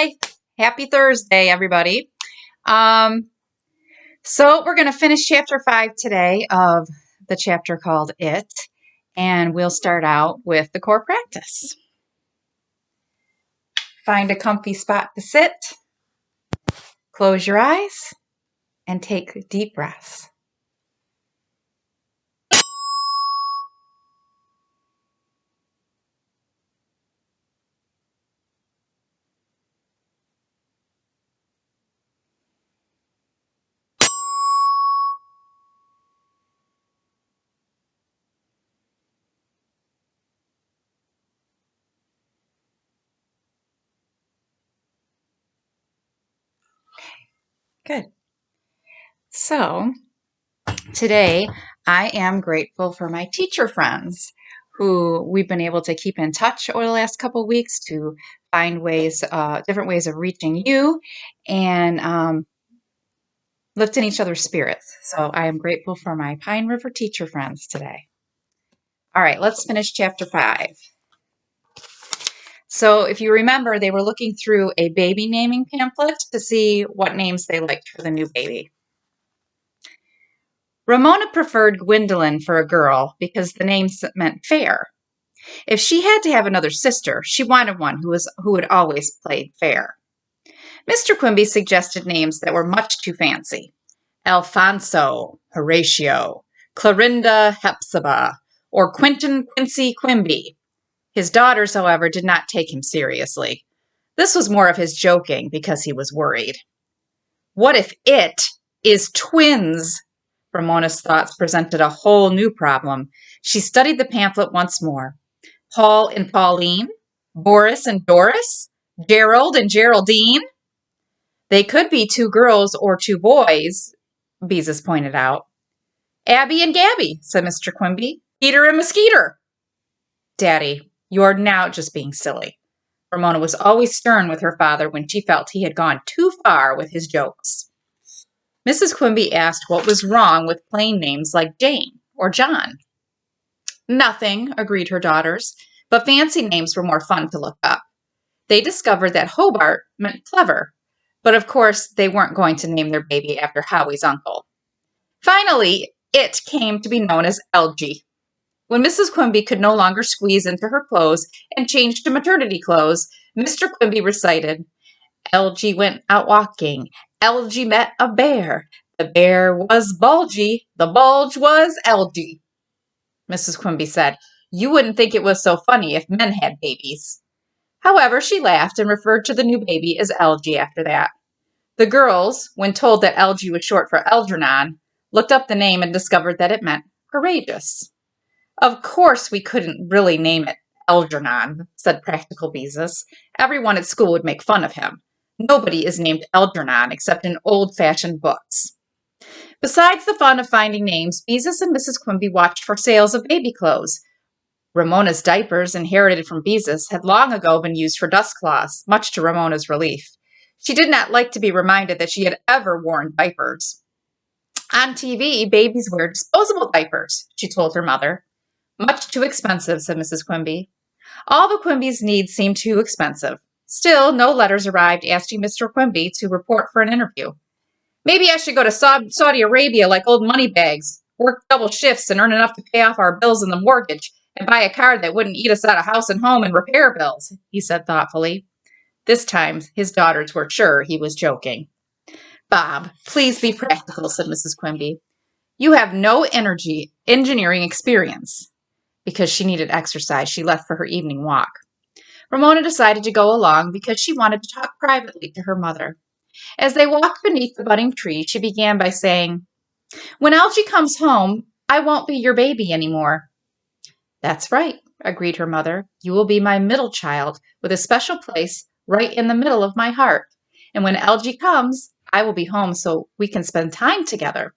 Hi, happy Thursday, everybody. So we're going to finish chapter 5 today of the chapter called It, and we'll start out with the core practice. Find a comfy spot to sit, close your eyes, and take deep breaths. Good. So today I am grateful for my teacher friends who we've been able to keep in touch over the last couple of weeks to find ways, different ways of reaching you and lifting each other's spirits. So I am grateful for my Pine River teacher friends today. All right, let's finish chapter 5. So if you remember, they were looking through a baby naming pamphlet to see what names they liked for the new baby. Ramona preferred Gwendolyn for a girl because the name meant fair. If she had to have another sister, she wanted one who would always play fair. Mr. Quimby suggested names that were much too fancy. Alfonso, Horatio, Clorinda Hepzibah, or Quentin Quincy Quimby. His daughters, however, did not take him seriously. This was more of his joking because he was worried. What if it is twins? Ramona's thoughts presented a whole new problem. She studied the pamphlet once more. Paul and Pauline, Boris and Doris, Gerald and Geraldine. They could be 2 girls or 2 boys, Beezus pointed out. Abby and Gabby, said Mr. Quimby. Peter and Mosquito. Daddy, you're now just being silly. Ramona was always stern with her father when she felt he had gone too far with his jokes. Mrs. Quimby asked what was wrong with plain names like Jane or John. Nothing, agreed her daughters, but fancy names were more fun to look up. They discovered that Hobart meant clever, but of course they weren't going to name their baby after Howie's uncle. Finally, it came to be known as Elgie. When Mrs. Quimby could no longer squeeze into her clothes and change to maternity clothes, Mr. Quimby recited, Elgie went out walking. Elgie met a bear. The bear was bulgy. The bulge was Elgie. Mrs. Quimby said, You wouldn't think it was so funny if men had babies. However, she laughed and referred to the new baby as Elgie after that. The girls, when told that Elgie was short for Algernon, looked up the name and discovered that it meant courageous. Of course we couldn't really name it Algernon, said practical Beezus. Everyone at school would make fun of him. Nobody is named Algernon except in old-fashioned books. Besides the fun of finding names, Beezus and Mrs. Quimby watched for sales of baby clothes. Ramona's diapers, inherited from Beezus, had long ago been used for dust cloths, much to Ramona's relief. She did not like to be reminded that she had ever worn diapers. On TV, babies wear disposable diapers, she told her mother. Much too expensive, said Mrs. Quimby. All the Quimbys' needs seemed too expensive. Still, no letters arrived asking Mr. Quimby to report for an interview. Maybe I should go to Saudi Arabia like old moneybags, work double shifts and earn enough to pay off our bills and the mortgage, and buy a car that wouldn't eat us out of house and home and repair bills, he said thoughtfully. This time, his daughters were sure he was joking. Bob, please be practical, said Mrs. Quimby. You have no engineering experience. Because she needed exercise, she left for her evening walk. Ramona decided to go along because she wanted to talk privately to her mother. As they walked beneath the budding tree, she began by saying, When Elgie comes home, I won't be your baby anymore. That's right, agreed her mother. You will be my middle child, with a special place right in the middle of my heart. And when Elgie comes, I will be home so we can spend time together.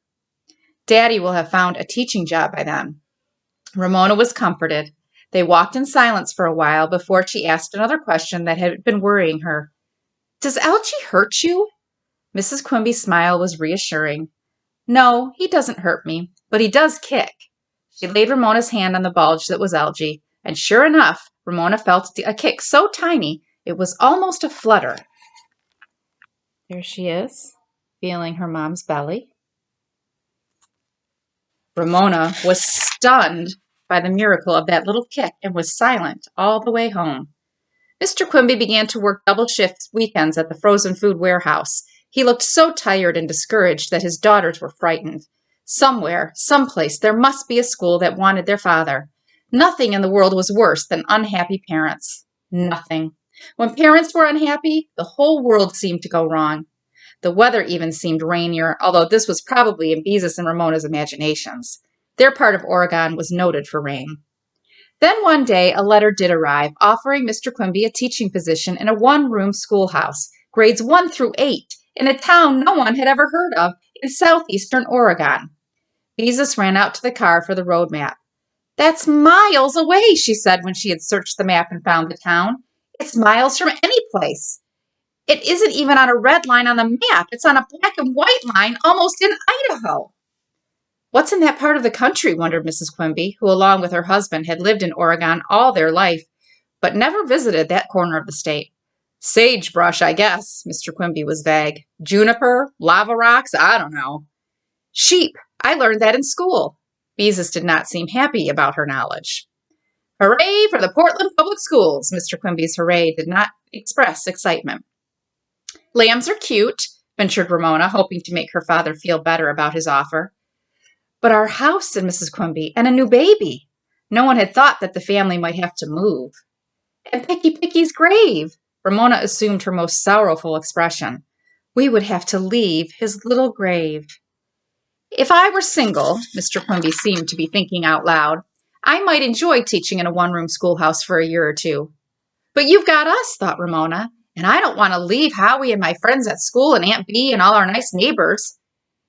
Daddy will have found a teaching job by then. Ramona was comforted. They walked in silence for a while before she asked another question that had been worrying her. Does Elgie hurt you? Mrs. Quimby's smile was reassuring. No, he doesn't hurt me, but he does kick. She laid Ramona's hand on the bulge that was Elgie, and sure enough, Ramona felt a kick so tiny it was almost a flutter. There she is, feeling her mom's belly. Ramona was stunned by the miracle of that little kick and was silent all the way home. Mr. Quimby began to work double shifts weekends at the frozen food warehouse. He looked so tired and discouraged that his daughters were frightened. Somewhere, someplace, there must be a school that wanted their father. Nothing in the world was worse than unhappy parents. Nothing. When parents were unhappy, the whole world seemed to go wrong. The weather even seemed rainier, although this was probably in Beezus and Ramona's imaginations. Their part of Oregon was noted for rain. Then one day a letter did arrive offering Mr. Quimby a teaching position in a one-room schoolhouse, grades 1 through 8, in a town no one had ever heard of in southeastern Oregon. Beezus ran out to the car for the road map. "That's miles away," she said when she had searched the map and found the town. "It's miles from any place. It isn't even on a red line on the map. It's on a black and white line almost in Idaho." "What's in that part of the country?" wondered Mrs. Quimby, who, along with her husband, had lived in Oregon all their life, but never visited that corner of the state. "Sagebrush, I guess." Mr. Quimby was vague. "Juniper? Lava rocks? I don't know." "Sheep. I learned that in school." Beezus did not seem happy about her knowledge. "Hooray for the Portland Public Schools!" Mr. Quimby's hooray did not express excitement. "Lambs are cute," ventured Ramona, hoping to make her father feel better about his offer. "But our house," said Mrs. Quimby, "and a new baby." No one had thought that the family might have to move. "And Picky's grave." Ramona assumed her most sorrowful expression. "We would have to leave his little grave." "If I were single," Mr. Quimby seemed to be thinking out loud, "I might enjoy teaching in a one-room schoolhouse for a year or two." "But you've got us," thought Ramona, "and I don't want to leave Howie and my friends at school and Aunt Bee and all our nice neighbors."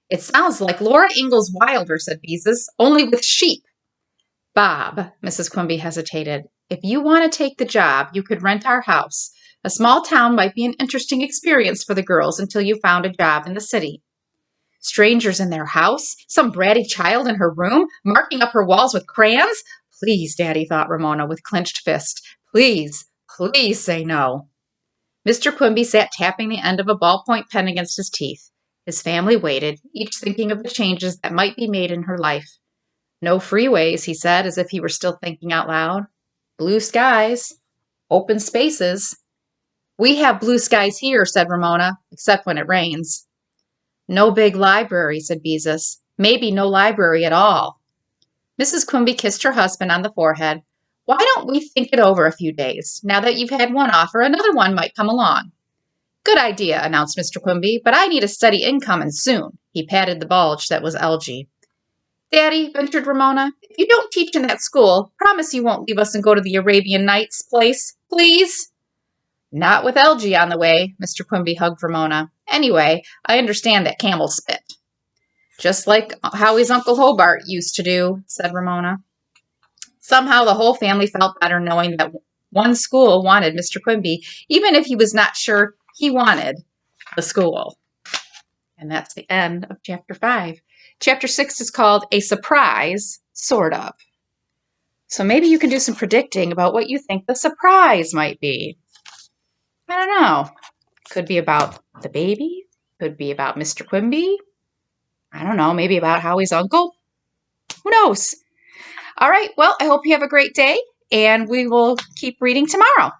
"It sounds like Laura Ingalls Wilder," said Beezus, "only with sheep." "Bob," Mrs. Quimby hesitated, "if you want to take the job, you could rent our house. A small town might be an interesting experience for the girls until you found a job in the city." Strangers in their house? Some bratty child in her room, marking up her walls with crayons? "Please, Daddy," thought Ramona with clenched fist. "Please, please say no." Mr. Quimby sat tapping the end of a ballpoint pen against his teeth. His family waited, each thinking of the changes that might be made in her life. "No freeways," he said, as if he were still thinking out loud. "Blue skies. Open spaces." "We have blue skies here," said Ramona, "except when it rains." "No big library," said Beezus. "Maybe no library at all." Mrs. Quimby kissed her husband on the forehead. "Why don't we think it over a few days? Now that you've had one offer, another one might come along." "Good idea," announced Mr. Quimby, "but I need a steady income and soon." He patted the bulge that was Algie. "Daddy," ventured Ramona, "if you don't teach in that school, promise you won't leave us and go to the Arabian Nights place, please?" "Not with Algie on the way." Mr. Quimby hugged Ramona. "Anyway, I understand that camel spit." "Just like Howie's Uncle Hobart used to do," said Ramona. Somehow the whole family felt better knowing that one school wanted Mr. Quimby, even if he was not sure he wanted the school. And that's the end of Chapter 5. Chapter 6 is called A Surprise, Sort of. So maybe you can do some predicting about what you think the surprise might be. I don't know. Could be about the baby. Could be about Mr. Quimby. I don't know. Maybe about Howie's uncle. Who knows? All right. Well, I hope you have a great day, and we will keep reading tomorrow.